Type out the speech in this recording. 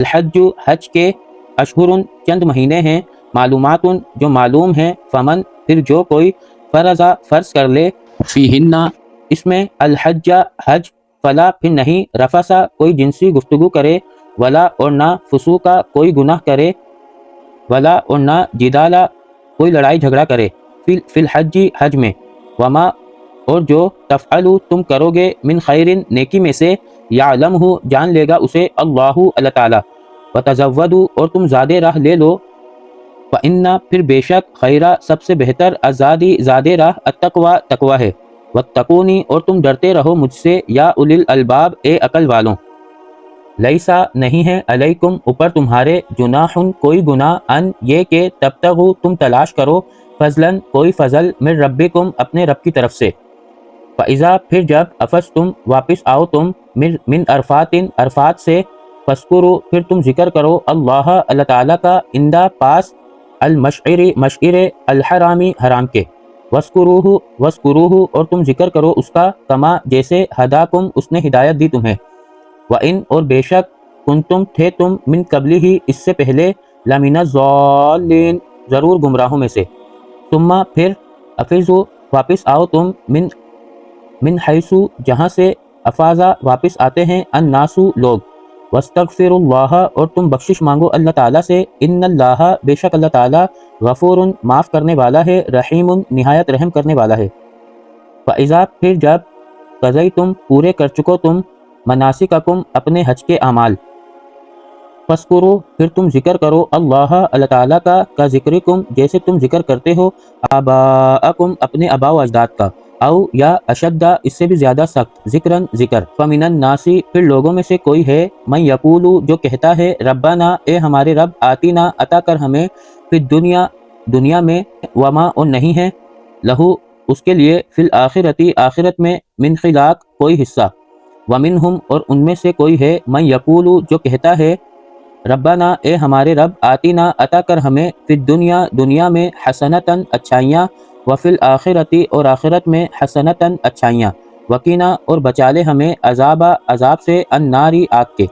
الحج حج کے اشہر چند مہینے ہیں، معلومات جو معلوم ہیں، فمن پھر جو کوئی فرض کر لے، فیہن اس میں الحج حج، فلا پھر نہیں، رفسا کوئی جنسی گفتگو کرے، ولا اور نہ فسوقا کوئی گناہ کرے، ولا اور نہ جدالا کوئی لڑائی جھگڑا کرے، فی الحج حج میں، وما اور جو تفعلوا تم کرو گے، من خیرن نیکی میں سے، یعلمہ جان لے گا اسے اللہ اللہ تعالیٰ، وتزودوا اور تم زیادہ راہ لے لو، فإن پھر بے شک خیرہ سب سے بہتر ازادی زیادہ راہ التقوی تقوی ہے، واتقونی اور تم ڈرتے رہو مجھ سے، یا اولی الالباب اے عقل والوں، لیسا نہیں ہے علیکم اوپر تمہارے، جناح کوئی گناہ، ان یہ کہ تبتغوا تم تلاش کرو، فضلاً کوئی فضل، من ربکم اپنے رب کی طرف سے، فإذا پھر جب افضتم واپس آؤ تم، من عرفات عرفات سے، فاذکروا پھر تم ذکر کرو، اللہ اللہ تعالیٰ کا، عندہ پاس، المشعر مشعر الحرامی حرام کے، وَاذْكُرُوهُ اور تم ذکر کرو اس کا، کما جیسے ہداکم اس نے ہدایت دی تمہیں، وَإِنْ اور بے شک، کنتم تھے تم، من قبل ہی اس سے پہلے، لَمِنَ الضَّالِّينَ ضرور گمراہوں میں سے، ثم پھر افضوا واپس آؤ تم، من حیث جہاں سے افاظا واپس آتے ہیں، الناس لوگ، واستغفر اللہ اور تم بخشش مانگو اللہ تعالیٰ سے، ان اللہ بے شک اللہ تعالیٰ، غفور معاف کرنے والا ہے، رحیم نہایت رحم کرنے والا ہے، فإذا پھر جب قضیتم پورے کر چکو تم، مناسککم اپنے حج کے اعمال، فاذکروا پھر تم ذکر کرو، اللہ اللہ تعالیٰ کا ذکرکم جیسے تم ذکر کرتے ہو، آباءکم اپنے آباء و اجداد کا، او یا اشدہ اس سے بھی زیادہ سخت، ذکرن ذکر، فمن الناس پھر لوگوں میں سے کوئی ہے، من یقول جو کہتا ہے، ربنا اے ہمارے رب، آتینا عطا کر ہمیں، فی الدنیا دنیا میں، وما اور نہیں ہے، لہو اس کے لیے، فی الآخرتی آخرت میں، من خلاق کوئی حصہ، ومنہم اور ان میں سے کوئی ہے، من یقول جو کہتا ہے، ربنا اے ہمارے رب، آتینا عطا کر ہمیں، فی الدنیا دنیا میں، حسنتاً اچھائیاں، وفی الآخرتی اور آخرت میں، حسنتاً اچھائیاں، وقینا اور بچا لے ہمیں، عذاب سے، الناری آگ کے،